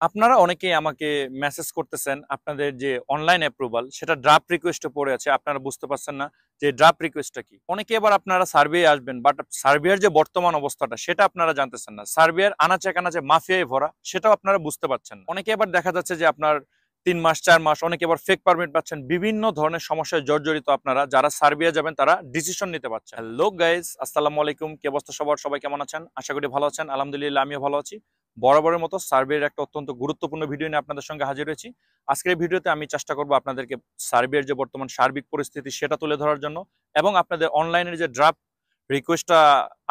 আপনারা অনেকেই আমাকে মেসেজ করতেছেন আপনাদের যে অনলাইন অ্যাপ্রুভাল সেটা ড্রাফট রিকোয়েস্টে পড়ে আছে, আপনারা বুঝতে পারছেন না যে ড্রাফট রিকোয়েস্টটা কি। অনেকে এবার আপনারা সার্ভে আসবেন, বাট সার্বিয়ার যে বর্তমান অবস্থাটা সেটা আপনারা জানতেছেন না। সার্বিয়ার আনাচে কানাচে মাফিয়ায় ভরা, সেটাও আপনারা বুঝতে পারছেন না। অনেকে এবার দেখা যাচ্ছে যে আপনার 3 মাস 4 মাস, অনেকে এবার ফেক পারমিট পাচ্ছেন। বিভিন্ন ধরনের সমস্যায় জর্জরিত আপনারা যারা সার্বিয়া যাবেন তারা ডিসিশন নিতে পারছেন। হ্যালো গাইস, আসসালামু আলাইকুম। কি অবস্থা সবার? সবাই কেমন আছেন? আশা করি ভালো আছেন। আলহামদুলিল্লাহ, আমিও ভালো আছি। বরাবরের মতো সার্বিয়ার একটা অত্যন্ত গুরুত্বপূর্ণ ভিডিও নিয়ে আপনাদের সঙ্গে হাজির হয়েছি। আজকের এই ভিডিওতে আমি চেষ্টা করব আপনাদেরকে সার্বিয়ার যে বর্তমান সার্বিক পরিস্থিতি সেটা তুলে ধরার জন্য, এবং আপনাদের অনলাইনের যে ড্রাফট রিকোয়েস্টটা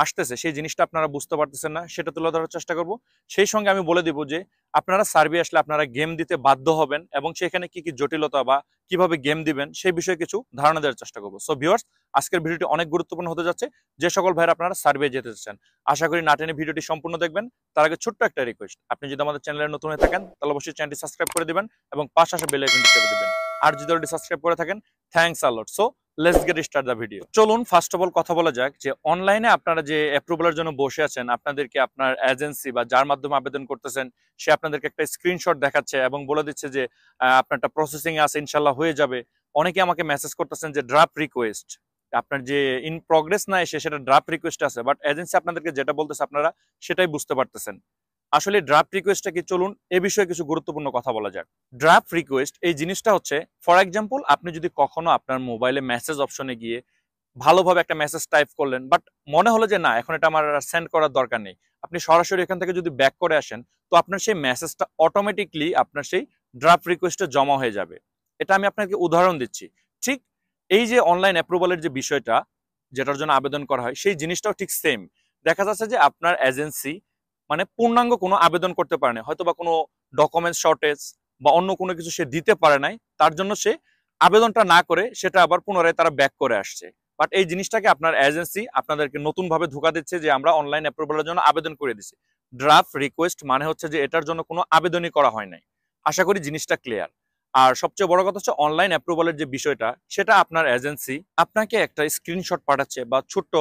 আসতেছে সেই জিনিসটা আপনারা বুঝতে পারতেছেন না সেটা তুলে ধরার চেষ্টা করব। সেই সঙ্গে আমি বলে দিব যে আপনারা সার্বিয়া আসলে আপনারা গেম দিতে বাধ্য হবেন, এবং সেখানে কি কি জটিলতা বা কিভাবে গেম দিবেন সেই বিষয়ে কিছু ধারণা দেওয়ার চেষ্টা করব। সো ভিউয়ার্স, আজকের ভিডিওটি অনেক গুরুত্বপূর্ণ হতে যাচ্ছে। যে সকল ভাইরা আপনারা সার্বিয়া যেতে চাচ্ছেন, আশা করি না টেনে ভিডিওটি সম্পূর্ণ দেখবেন। তার আগে ছোট্ট একটা রিকোয়েস্ট, আপনি যদি আমাদের চ্যানেলে নতুন হয়ে থাকেন তাহলে অবশ্যই চ্যানেলটি সাবস্ক্রাইব করে দিবেন এবং পাশে আসা বেল আইকনটি চেপে দিবেন। আর যদি অলরেডি সাবস্ক্রাইব করে থাকেন, thanks a lot. So let's get start the video. চলুন ফার্স্ট অফ অল কথা বলা যাক যে অনলাইনে আপনারা যে অ্যাপ্রুভালের জন্য বসে আছেন, আপনাদেরকে আপনার এজেন্সি বা যার মাধ্যমে আবেদন করতেছেন সে আপনাদেরকে একটা স্ক্রিনশট দেখাচ্ছে এবং বলে দিচ্ছে যে আপনারটা প্রসেসিং এ আছে, ইনশাল্লাহ হয়ে যাবে। অনেকে আমাকে মেসেজ করতেছেন যে ড্রাফট রিকোয়েস্ট, আপনার যে ইন প্রগ্রেস না এসে সেটা ড্রাফট রিকোয়েস্ট আছে, বাট এজেন্সি আপনাদেরকে যেটা বলতেছে আপনারা সেটাই বুঝতে পারতেছেন। আসলে ড্রাফট রিকোয়েস্টটা কি, চলুন এ বিষয়ে কিছু গুরুত্বপূর্ণ কথা বলা যাক। ড্রাফট রিকোয়েস্ট এই জিনিসটা হচ্ছে, ফর এক্সাম্পল আপনি যদি কখনো আপনার মোবাইলে মেসেজ অপশনে গিয়ে ভালোভাবে একটা মেসেজ টাইপ করলেন, বাট মনে হলো যে না, এখন এটা আমার সেন্ড করার দরকার নেই, আপনি সরাসরি এখান থেকে যদি ব্যাক করে আসেন, তো আপনার সেই মেসেজটা অটোমেটিকলি আপনার সেই ড্রাফট রিকোয়েস্টে জমা হয়ে যাবে। এটা আমি আপনাকে উদাহরণ দিচ্ছি। ঠিক এই যে অনলাইন অ্যাপ্রুভালের যে বিষয়টা, যেটার জন্য আবেদন করা হয়, সেই জিনিসটাও ঠিক সেম। দেখা যাচ্ছে যে আপনার এজেন্সি মানে পূর্ণাঙ্গ কোনো আবেদন করতে পারে না, হয়তো বা কোনো ডকুমেন্টস শর্টেজ বা অন্য কোনো কিছু সে দিতে পারে নাই, তার জন্য সে আবেদনটা না করে সেটা আবার পুনরায় তারা ব্যাক করে আসছে। বাট এই জিনিসটাকে আপনার এজেন্সি আপনাদেরকে নতুন ভাবে ধোকা দিচ্ছে যে আমরা অনলাইন অ্যাপ্রুভালের জন্য আবেদন করে দিছি। ড্রাফট রিকোয়েস্ট মানে হচ্ছে যে এটার জন্য কোনো আবেদনই করা হয় নাই। আশা করি জিনিসটা ক্লিয়ার। আর সবচেয়ে বড় কথা হচ্ছে অনলাইন অ্যাপ্রুভালের যে বিষয়টা, সেটা আপনার এজেন্সি আপনাকে একটা স্ক্রিনশট পাঠাচ্ছে বা ছোট্ট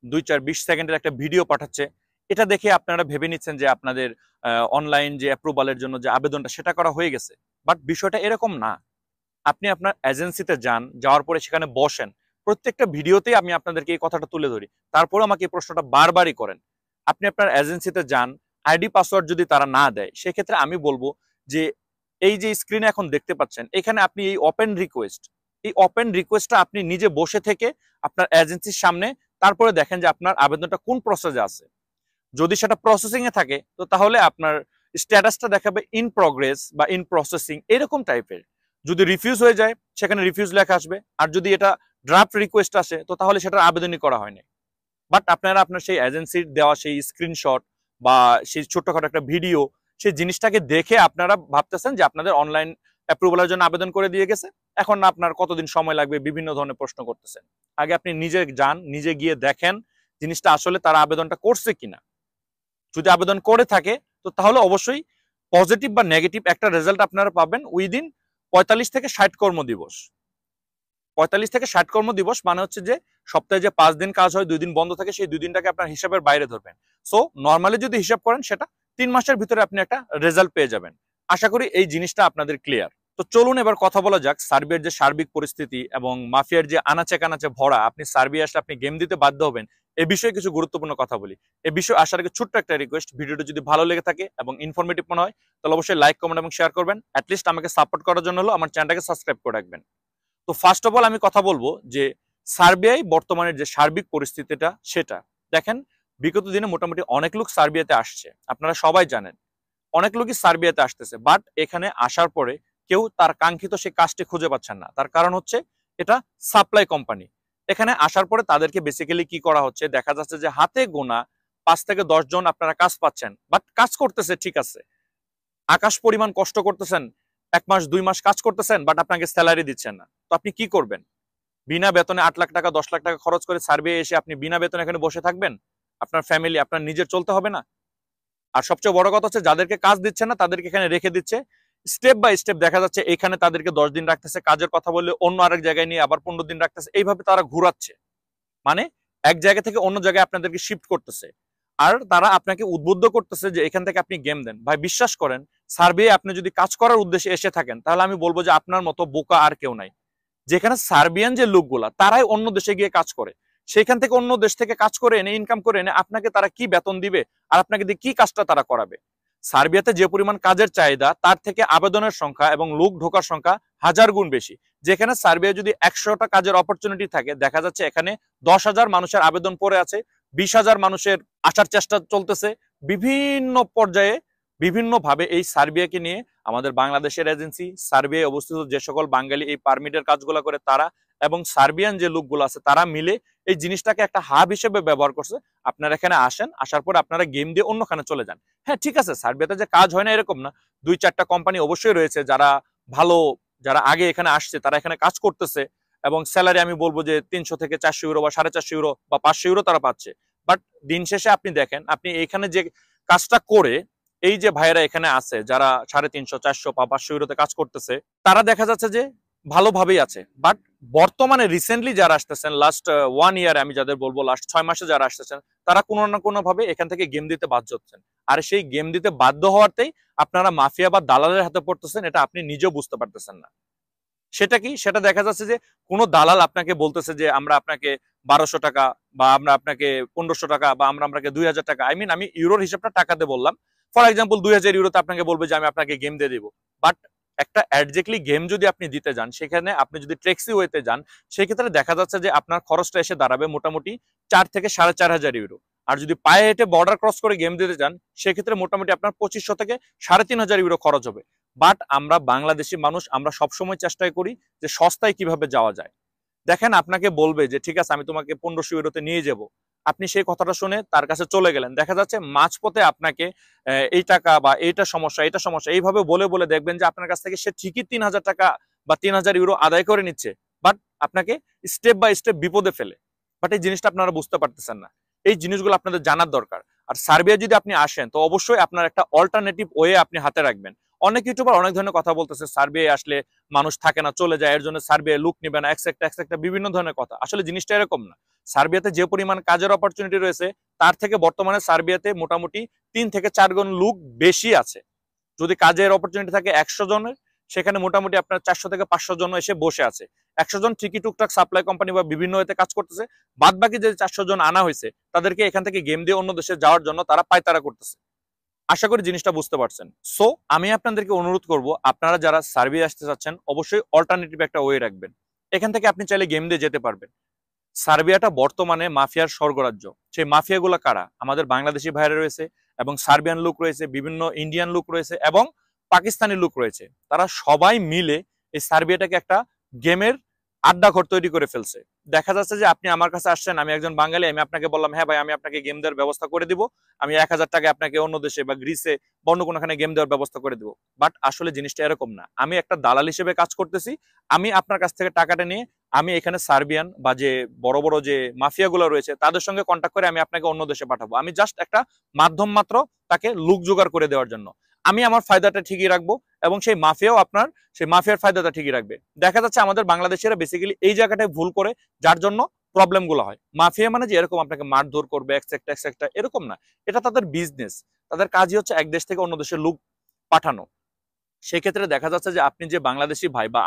2-4-20 সেকেন্ডের একটা ভিডিও পাঠাচ্ছে। এটা দেখে আপনারা ভেবে নিচ্ছেন যে আপনাদের অনলাইন যে অ্যাপ্রুভালের জন্য যে আবেদনটা সেটা করা হয়ে গেছে। বাট বিষয়টা এরকম না। আপনি আপনার এজেন্সিতে যান, যাওয়ার পরে সেখানে বসেন, প্রত্যেকটা ভিডিওতেই আমি আপনাদেরকে এই কথাটা তুলে ধরি, তারপরে আমাকে এই প্রশ্নটা বারবারই করেন। আপনি আপনার এজেন্সিতে যান, আইডি পাসওয়ার্ড যদি তারা না দেয়, সেক্ষেত্রে আমি বলবো যে এই যে স্ক্রিনে এখন দেখতে পাচ্ছেন, এখানে আপনি এই ওপেন রিকোয়েস্ট, এই ওপেন রিকোয়েস্টটা আপনি নিজে বসে থেকে আপনার এজেন্সির সামনে তারপরে দেখেন যে আপনার আবেদনটা কোন প্রসেসে আছে। যদি সেটা প্রসেসিং এ থাকে, তো তাহলে আপনার স্ট্যাটাসটা দেখাবে ইন প্রগ্রেস বা ইন প্রসেসিং এরকম টাইপের। যদি রিফিউজ হয়ে যায়, সেখানে রিফিউজ লেখা আসবে। আর যদি এটা ড্রাফট রিকোয়েস্ট আসে, তো তাহলে সেটার আবেদনই করা হয়নি। বাট আপনারা আপনার সেই এজেন্সির দেওয়া সেই স্ক্রিনশট বা সেই ছোট্টখাটো একটা ভিডিও, সেই জিনিসটাকে দেখে আপনারা ভাবতেছেন যে আপনাদের অনলাইন অ্যাপ্রুভালের জন্য আবেদন করে দিয়ে গেছে, এখন আপনার কতদিন সময় লাগবে, বিভিন্ন ধরনের প্রশ্ন করতেছেন। আগে আপনি নিজে যান, নিজে গিয়ে দেখেন জিনিসটা আসলে তারা আবেদনটা করছে কিনা। যদি আবেদন করে থাকে, তো তাহলে অবশ্যই পজিটিভ বা নেগেটিভ একটা রেজাল্ট আপনারা পাবেন উইদিন 45 থেকে 60 কর্মদিবস। 45 থেকে 60 কর্মদিবস মানে হচ্ছে যে সপ্তাহে যে 5 দিন কাজ হয়, 2 দিন বন্ধ থাকে, সেই 2 দিনটাকে আপনার হিসাবের বাইরে ধরবেন। সো নর্মালি যদি হিসাব করেন, সেটা 3 মাসের ভিতরে আপনি একটা রেজাল্ট পেয়ে যাবেন। আশা করি এই জিনিসটা আপনাদের ক্লিয়ার। তো চলুন এবার কথা বলা যাক সার্বিয়ার যে সার্বিক পরিস্থিতি এবং মাফিয়ার যে আনাচে কানাচে ভরা, আপনি সার্বিয়া আসলে আপনি গেম দিতে বাধ্য হবেন, এ বিষয়ে কিছু গুরুত্বপূর্ণ কথা বলি। এ বিষয়ে আসার আগে ছোট্ট একটা রিকোয়েস্ট, ভিডিওটা যদি ভালো লেগে থাকে এবং ইনফরমেটিভ মনে হয়, তাহলে অবশ্যই লাইক, কমেন্ট এবং শেয়ার করবেন। অ্যাটলিস্ট আমাকে সাপোর্ট করার জন্য হলো আমার চ্যানেলটাকে সাবস্ক্রাইব করে রাখবেন। তো ফার্স্ট অফ অল আমি কথা বলবো যে সার্বিয়ায় বর্তমানের যে সার্বিক পরিস্থিতিটা সেটা দেখেন। বিগত দিনে মোটামুটি অনেক লোক সার্বিয়াতে আসছে, আপনারা সবাই জানেন। অনেক লোকই সার্বিয়াতে আসতেছে, বাট এখানে আসার পরে কেউ তার কাঙ্ক্ষিত সে কাজটি খুঁজে পাচ্ছেন না। তার কারণ হচ্ছে এটা সাপ্লাই কোম্পানি। এখানে আসার পরে তাদেরকে বেসিক্যালি কি করা হচ্ছে, দেখা যাচ্ছে যে হাতে গোনা 5 থেকে 10 জন আপনারা কাজ পাচ্ছেন, বাট কাজ করতেছে ঠিক আছে, আকাশ পরিমাণ কষ্ট করতেছেন, 1 মাস 2 মাস কাজ করতেছেন, বাট আপনাকে স্যালারি দিচ্ছেন না। তো আপনি কি করবেন? বিনা বেতনে 8 লাখ টাকা 10 লাখ টাকা খরচ করে সার্ভে এসে আপনি বিনা বেতনে এখানে বসে থাকবেন? আপনার ফ্যামিলি, আপনার নিজের চলতে হবে না? আর সবচেয়ে বড় কথা হচ্ছে যাদেরকে কাজ দিচ্ছে না তাদেরকে এখানে রেখে দিচ্ছে। স্টেপ বাই স্টেপ দেখা যাচ্ছে এখানে তাদেরকে 10 দিন রাখতেছে, কাজের কথা বললে অন্য আরেক জায়গায় নিয়ে আবার 15 দিন রাখতেছে, এইভাবে তারা ঘুরাচ্ছে। মানে এক জায়গা থেকে অন্য জায়গায় আপনাদেরকে শিফট করতেছে। আর তারা আপনাকে উদ্বুদ্ধ করতেছে যে এখান থেকে আপনি গেম দেন। ভাই বিশ্বাস করেন, সার্বিয়া আপনি যদি কাজ করার উদ্দেশ্যে এসে থাকেন, তাহলে আমি বলবো যে আপনার মতো বোকা আর কেউ নাই। যেখানে সার্বিয়ান যে লোকগুলা তারাই অন্য দেশে গিয়ে কাজ করে, সেখান থেকে অন্য দেশ থেকে কাজ করে এনে ইনকাম করে এনে আপনাকে তারা কি বেতন দিবে আর আপনাকে দিয়ে কি কাজটা তারা করাবে? সার্বিয়াতে যে পরিমাণ কাজের চাহিদা, তার থেকে আবেদনের সংখ্যা এবং লোক ঢোকার সংখ্যা 1000 গুণ বেশি। যেখানে সার্বিয়া যদি 100টা কাজের অপরচুনিটি থাকে, দেখা যাচ্ছে এখানে 10,000 মানুষের আবেদন পড়ে আছে, 20,000 মানুষের আসার চেষ্টা চলতেছে। বিভিন্ন পর্যায়ে বিভিন্নভাবে এই সার্বিয়াকে নিয়ে আমাদের বাংলাদেশের এজেন্সি, সার্বিয়ায় অবস্থিত যে সকল বাঙালি এই পারমিটের কাজগুলো করে তারা এবং সার্বিয়ান যে লোকগুলো আছে তারা মিলে এই জিনিসটাকে একটা হাব হিসেবে ব্যবহার করছে। আপনারা এখানে আসেন, আসার পর আপনারা গেম দিয়ে অন্যখানে চলে যান। হ্যাঁ ঠিক আছে, সার্বিয়াতে যে কাজ হয় না এরকম না, 2-4টা কোম্পানি অবশ্যই রয়েছে যারা ভালো, যারা আগে এখানে আসছে তারা এখানে কাজ করতেছে এবং স্যালারি আমি বলবো যে 300 থেকে 400 ইউরো বা 450 ইউরো বা 500 ইউরো তারা পাচ্ছে। বাট দিন শেষে আপনি দেখেন, আপনি এখানে যে কাজটা করে এই যে ভাইয়েরা এখানে আছে যারা 350, 400 বা 500 ইউরোতে কাজ করতেছে, তারা দেখা যাচ্ছে যে ভালোভাবেই আছে। বাট বর্তমানে রিসেন্টলি যারা আসতেছেন, লাস্ট 1 ইয়ার আমি যাদের বলবো, লাস্ট 6 মাসে যারা আসতেছেন, তারা কোনো না কোনো ভাবে এখান থেকে গেম দিতে বাধ্য হচ্ছেন। আর সেই গেম দিতে বাধ্য হওয়াতেই আপনারা মাফিয়া বা দালালের হাতে পড়তেছেন, এটা আপনি নিজেও বুঝতে পারতেছেন না। সেটা কি? সেটা দেখা যাচ্ছে যে কোনো দালাল আপনাকে বলতেছে যে আমরা আপনাকে 1200 টাকা বা আমরা আপনাকে 1500 টাকা বা আমরা আপনাকে 2000 টাকা, আমি ইউরোর হিসাবটা টাকাতে বললাম। ফর এক্সাম্পল 2000 ইউরোতে আপনাকে বলবে যে আমি আপনাকে গেম দিয়ে দিব। বাট একটা অ্যাডজেক্টলি গেম যদি আপনি দিতে যান, সেখানে আপনি যদি ট্যাক্সি ওয়েতে যান, সেক্ষেত্রে দেখা যাচ্ছে যে আপনার খরচটা এসে দাঁড়াবে মোটামুটি 4 থেকে 4500 ইউরো। আর যদি পায়ে হেঁটে বর্ডার ক্রস করে গেম দিতে যান, সেক্ষেত্রে মোটামুটি আপনার 2500 থেকে 3500 ইউরো খরচ হবে। বাট আমরা বাংলাদেশি মানুষ, আমরা সবসময় চেষ্টা করি যে সস্তায় কিভাবে যাওয়া যায়। দেখেন, আপনাকে বলবে যে ঠিক আছে আমি তোমাকে 1500 ইউরোতে নিয়ে যাব, আপনি সেই কথাটা শুনে তার কাছে চলে গেলেন, দেখা যাচ্ছে মাঝপথে আপনাকে এই টাকা বা এইটা সমস্যা এটা সমস্যা এইভাবে বলে বলে দেখবেন যে আপনার কাছ থেকে সে ঠিকই 3000 টাকা বা 3000 ইউরো আদায় করে নিচ্ছে, বাট আপনাকে স্টেপ বাই স্টেপ বিপদে ফেলে। বাট এই জিনিসটা আপনারা বুঝতে পারতেছেন না, এই জিনিসগুলো আপনাদের জানার দরকার। আর সার্বিয়া যদি আপনি আসেন, তো অবশ্যই আপনার একটা অল্টারনেটিভ ওয়ে আপনি হাতে রাখবেন। অনেক ইউটিউবার অনেক ধরনের কথা বলতেছে, সার্বিয়ায় আসলে মানুষ থাকে না, চলে যায়, এর জন্য সার্বিয়া লুক নিবে না, এক্সেক্টা বিভিন্ন ধরনের কথা। আসলে জিনিসটা এরকম না। সার্বিয়াতে যে পরিমাণ কাজের অপরচুনিটি রয়েছে, তার থেকে বর্তমানে সার্বিয়াতে মোটামুটি 3 থেকে 4 গুণ লুক বেশি আছে। যদি কাজের অপরচুনিটি থাকে 100 জনের, সেখানে মোটামুটি আপনার 400 থেকে 500 জন এসে বসে আছে। 100 জন ঠিকই টুকটাক সাপ্লাই কোম্পানি বা বিভিন্ন ওয়েতে কাজ করতেছে, বাদ বাকি যে 400 জন আনা হয়েছে তাদেরকে এখান থেকে গেম দিয়ে অন্য দেশে যাওয়ার জন্য তারা পায়তারা করতেছে। আশা করি জিনিসটা বুঝতে পারছেন। সো আমি আপনাদেরকে অনুরোধ করব, আপনারা যারা সার্বিয়া আসতে চাচ্ছেন অবশ্যই অল্টারনেটিভ একটা ওয়ে রাখবেন। এখান থেকে আপনি চাইলে গেম দিয়ে যেতে পারবেন। সার্বিয়াটা বর্তমানে মাফিয়ার স্বর্গরাজ্য। সেই মাফিয়াগুলো কারা? আমাদের বাংলাদেশি ভাইরা রয়েছে এবং সার্বিয়ান লোক রয়েছে, বিভিন্ন ইন্ডিয়ান লোক রয়েছে এবং পাকিস্তানি লোক রয়েছে। তারা সবাই মিলে এই সার্বিয়াটাকে একটা গেমের আড্ডা ঘর তৈরি করে ফেলছে। দেখা যাচ্ছে যে আপনি আমার কাছে আসছেন, আমি একজন বাঙালি, আমি আপনাকে বললাম হ্যাঁ ভাই আমি আপনাকে গেম দেওয়ার ব্যবস্থা করে দিব, আমি 1000 টাকা আপনাকে অন্য দেশে বা গ্রিসে বা অন্য কোনোখানে গেম দেওয়ার ব্যবস্থা করে দিব। বাট আসলে জিনিসটা এরকম না। আমি একটা দালাল হিসেবে কাজ করতেছি, আমি আপনার কাছ থেকে টাকাটা নিয়ে আমি এখানে সার্বিয়ান বা যে বড় বড় যে মাফিয়াগুলো রয়েছে তাদের সঙ্গে কন্ট্যাক্ট করে আমি আপনাকে অন্য দেশে পাঠাবো। আমি জাস্ট একটা মাধ্যম মাত্র, তাকে লুক জোগাড় করে দেওয়ার জন্য। আমি আমার ফায়দাটা ঠিকই রাখবো এবং সেই মাফিয়াও আপনার সেই মাফিয়ার ফায়দাটা ঠিকই রাখবে। দেখা যাচ্ছে আমাদের বাংলাদেশিরা বেসিক্যালি এই জায়গাটায় ভুল করে, যার জন্য প্রবলেম গুলো হয়। মাফিয়া মানে যে এরকম আপনাকে মারধর করবে এক্সেক্টা এরকম না, এটা তাদের বিজনেস। তাদের কাজই হচ্ছে এক দেশ থেকে অন্য দেশে লোক পাঠানো। সেক্ষেত্রে দেখা যাচ্ছে যে আপনি যে বাংলাদেশি ভাই বা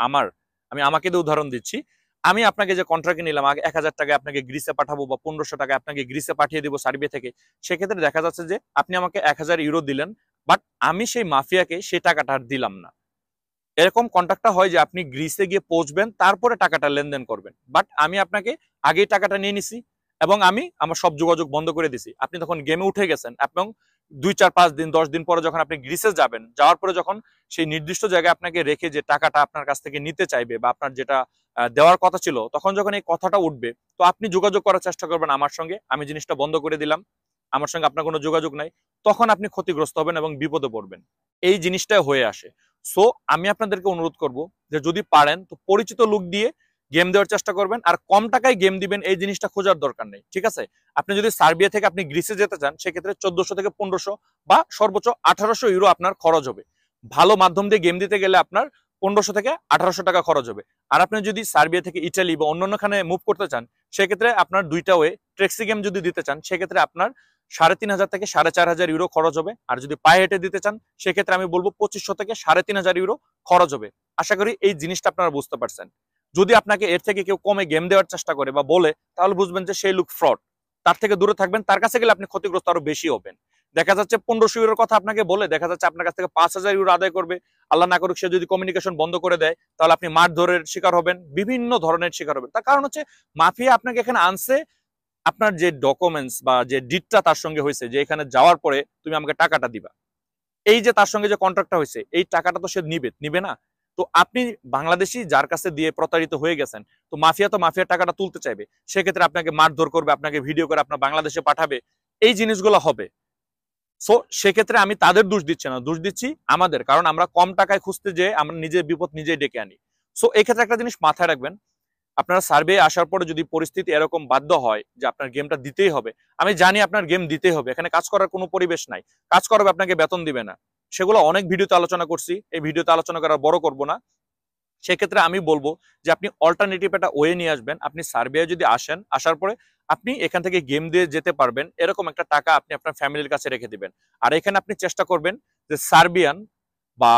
আমি আমাকে দিয়ে উদাহরণ দিচ্ছি, আমি আপনাকে যে কন্ট্রাক্টে নিলাম, আগে 1000 টাকা আপনাকে গ্রিসে পাঠাবো বা 1500 টাকা আপনাকে গ্রিসে পাঠিয়ে দিব সার্বিয়া থেকে। সেক্ষেত্রে দেখা যাচ্ছে যে আপনি আমাকে 1000 ইউরো দিলেন, বাট আমি সেই মাফিয়াকে সেই টাকাটা আর দিলাম না। এরকম কন্ট্রাক্টটা হয় যে আপনি গ্রিসে গিয়ে পৌঁছবেন, তারপরে টাকাটা লেনদেন করবেন। বাট আমি আপনাকে আগেই টাকাটা নিয়ে নিছি এবং আমি আমার সব যোগাযোগ বন্ধ করে দিছি। আপনি তখন গেমে উঠে গেছেন এবং 2, 4, 5 দিন 10 দিন পরে যখন আপনি গ্রিসে যাবেন, যাওয়ার পরে যখন সেই নির্দিষ্ট জায়গায় আপনাকে রেখে যে টাকাটা আপনার কাছ থেকে নিতে চাইবে বা আপনার যেটা দেওয়ার কথা ছিল, তখন যখন এই কথাটা উঠবে, তো আপনি যোগাযোগ করার চেষ্টা করবেন আমার সঙ্গে, আমি জিনিসটা বন্ধ করে দিলাম, আমার সঙ্গে আপনার কোনো যোগাযোগ নাই। তখন আপনি ক্ষতিগ্রস্ত হবেন এবং বিপদে পড়বেন। এই জিনিসটা হয়ে আসে। সো আমি আপনাদেরকে অনুরোধ করব যে যদি পারেন তো পরিচিত লোক দিয়ে গেম দেওয়ার চেষ্টা করবেন, আর কম টাকায় গেম দিবেন, এই জিনিসটা খোঁজার দরকার নেই। ঠিক আছে? আপনি যদি সার্বিয়া থেকে আপনি গ্রিসে যেতে চান, সেক্ষেত্রে 1400 থেকে 1500 বা সর্বোচ্চ 1800 ইউরো আপনার খরচ হবে। ভালো মাধ্যম দিয়ে গেম দিতে গেলে আপনার 1500 থেকে 1800 টাকা খরচ হবে। আর আপনি যদি সার্বিয়া থেকে ইটালি বা অন্যান্যখানে মুভ করতে চান, সেক্ষেত্রে আপনার দুইটা ওয়ে, ট্যাক্সি গেম যদি দিতে চান, সেক্ষেত্রে আপনার 3,500 থেকে 4,500 ইউরো খরচ হবে। আর যদি পায়ে হেঁটে দিতে চান সেক্ষেত্রে আমি বলবো 2500 থেকে 3,500 ইউরো খরচ হবে। আশা করি এই জিনিসটা আপনারা বুঝতে পারছেন। যদি আপনাকে এর থেকে কেউ কমে গেম দেওয়ার চেষ্টা করে বা বলে, তাহলে বুঝবেন যে সেই লোক ফ্রড। তার থেকে দূরে থাকবেন, তার কাছে গেলে আপনি ক্ষতিগ্রস্ত আরো বেশি হবেন। দেখা যাচ্ছে 1500 ইউরোর কথা আপনাকে বলে দেখা যাচ্ছে আপনার কাছ থেকে 5,000 ইউরো আদায় করবে। আল্লাহ না করুক সে যদি কমিউনিকেশন বন্ধ করে দেয়, তাহলে আপনি মারধরের শিকার হবেন, বিভিন্ন ধরনের শিকার হবেন। তার কারণ হচ্ছে মাফিয়া আপনাকে এখানে আনছে, আপনার যে ডকুমেন্টস বা যে ডিটটা তার সঙ্গে হয়েছে যে এখানে যাওয়ার পরে তুমি আমাকে টাকাটা দিবা, এই যে তার সঙ্গে যে কন্ট্রাক্টটা হয়েছে এই টাকাটা তো সে নিবে না। তো আপনি বাংলাদেশি যার কাছে দিয়ে প্রতারিত হয়ে গেছেন, তো মাফিয়ার টাকাটা তুলতে চাইবে, সেক্ষেত্রে আপনাকে মারধর করবে, আপনাকে ভিডিও করে আপনার বাংলাদেশে পাঠাবে, এই জিনিসগুলো হবে। সো সেক্ষেত্রে আমি তাদের দোষ দিচ্ছি না, দোষ দিচ্ছি আমাদের, কারণ আমরা কম টাকায় খুঁজতে যেয়ে আমরা নিজের বিপদ নিজেই ডেকে আনি। সো এক্ষেত্রে একটা জিনিস মাথায় রাখবেন, আপনারা সার্ভে আসার পরে যদি পরিস্থিতি এরকম বাধ্য হয় যে আপনার গেমটা দিতেই হবে, আমি জানি আপনার গেম দিতেই হবে, এখানে কাজ করার কোনো পরিবেশ নাই, কাজ করাবে আপনাকে বেতন দিবে না, সেগুলো অনেক ভিডিওতে আলোচনা করছি, এই ভিডিওতে আলোচনা করা বড় করব না। সেক্ষেত্রে আমি বলবো যে আপনি অল্টারনেটিভ একটা ওয়ে নিয়ে আসবেন। আপনি সার্বিয়ায় যদি আসেন, আসার পরে আপনি এখান থেকে গেম দিয়ে যেতে পারবেন, এরকম একটা টাকা আপনি আপনার ফ্যামিলির কাছে রেখে দিবেন। আর এখানে আপনি চেষ্টা করবেন যে সার্বিয়ান বা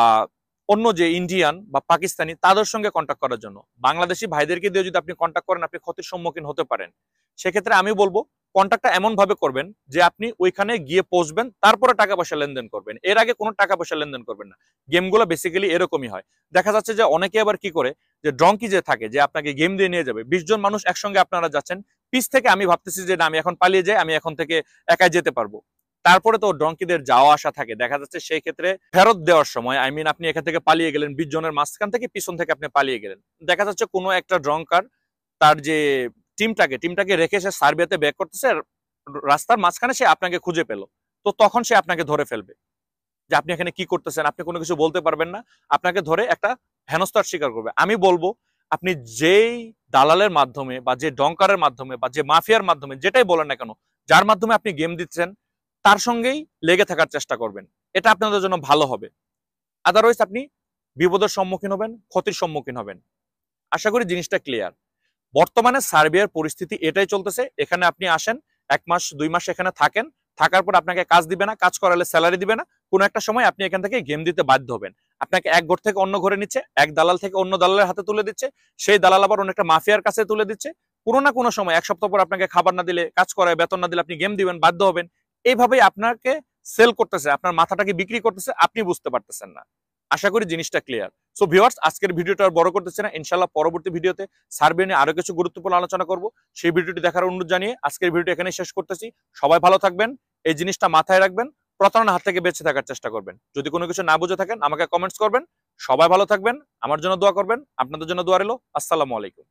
অন্য যে ইন্ডিয়ান বা পাকিস্তানি তাদের সঙ্গে কন্ট্যাক্ট করার জন্য। বাংলাদেশি ভাইদেরকে দিয়ে যদি আপনি কন্ট্যাক্ট করেন, আপনি ক্ষতির সম্মুখীন হতে পারেন। সেক্ষেত্রে আমি বলবো কন্ট্যাক্টটা এমন ভাবে করবেন যে আপনি ওইখানে গিয়ে পৌঁছবেন, তারপরে টাকা পয়সা লেনদেন করবেন, এর আগে কোনো টাকা পয়সা লেনদেন করবেন না। গেমগুলো বেসিক্যালি এরকমই হয়। দেখা যাচ্ছে যে অনেকে আবার কি করে, যে ড্রঙ্কি যে থাকে, যে আপনাকে গেম দিয়ে নিয়ে যাবে, 20 জন মানুষ একসঙ্গে আপনারা যাচ্ছেন, পিছ থেকে আমি ভাবতেছি যে না আমি এখন পালিয়ে যাই, আমি এখন থেকে একাই যেতে পারবো। তারপরে তো ড্রঙ্কিদের যাওয়া আসা থাকে, দেখা যাচ্ছে সেই ক্ষেত্রে ফেরত দেওয়ার সময় আপনি এখান থেকে পালিয়ে গেলেন, 20 জনের মাঝখান থেকে পিছন থেকে আপনি পালিয়ে গেলেন, দেখা যাচ্ছে কোনো একটা ড্রঙ্কার তার যে টিমটাকে রেখে সে সার্বিয়াতে ব্যাক করতেছে, রাস্তার মাঝখানে সে আপনাকে খুঁজে পেল, তো তখন সে আপনাকে ধরে ফেলবে যে আপনি এখানে কি করতেছেন, আপনি কোনো কিছু বলতে পারবেন না, আপনাকে ধরে একটা হেনস্থার শিকার করবে। আমি বলবো আপনি যেই দালালের মাধ্যমে বা যে ডঙ্কারের মাধ্যমে বা যে মাফিয়ার মাধ্যমে, যেটাই বলেন না কেন, যার মাধ্যমে আপনি গেম দিচ্ছেন, তার সঙ্গেই লেগে থাকার চেষ্টা করবেন, এটা আপনাদের জন্য ভালো হবে। আদারওয়াইজ আপনি বিপদের সম্মুখীন হবেন, ক্ষতির সম্মুখীন হবেন। আশা করি জিনিসটা ক্লিয়ার। বর্তমানে সার্বিয়ার পরিস্থিতি এটাই চলতেছে, এখানে আপনি আসেন, 1 মাস 2 মাস এখানে থাকেন, থাকার পর আপনাকে কাজ দিবে না, কাজ করালে স্যালারি দিবে না, কোনো একটা সময় আপনি এখান থেকে গেম দিতে বাধ্য হবেন। আপনাকে এক ঘর থেকে অন্য ঘরে নিচ্ছে, এক দালাল থেকে অন্য দালালের হাতে তুলে দিচ্ছে, সেই দালাল আবার অনেকটা মাফিয়ার কাছে তুলে দিচ্ছে, কোনো না কোনো সময় 1 সপ্তাহ পর আপনাকে খাবার না দিলে, কাজ করায় বেতন না দিলে আপনি গেম দিবেন, বাধ্য হবেন। এইভাবেই আপনাকে সেল করতেছে, আপনার মাথাটাকে বিক্রি করতেছে, আপনি বুঝতে পারতেছেন না। আশা করি জিনিসটা ক্লিয়ার। সো ভিউয়ার্স, আজকের ভিডিওটা আর বড় করতেছে না, ইনশাআল্লাহ পরবর্তী ভিডিওতে সার্বিয়া নিয়ে আরো কিছু গুরুত্বপূর্ণ আলোচনা করব, সেই ভিডিওটি দেখার অনুরোধ জানিয়ে আজকের ভিডিওটি এখানেই শেষ করতেছি। সবাই ভালো থাকবেন, এই জিনিসটা মাথায় রাখবেন, প্রতারণার হাত থেকে বেঁচে থাকার চেষ্টা করবেন। যদি কোনো কিছু না বুঝে থাকেন আমাকে কমেন্টস করবেন। সবাই ভালো থাকবেন, আমার জন্য দোয়া করবেন, আপনাদের জন্য দোয়া রইল। আসসালামু আলাইকুম।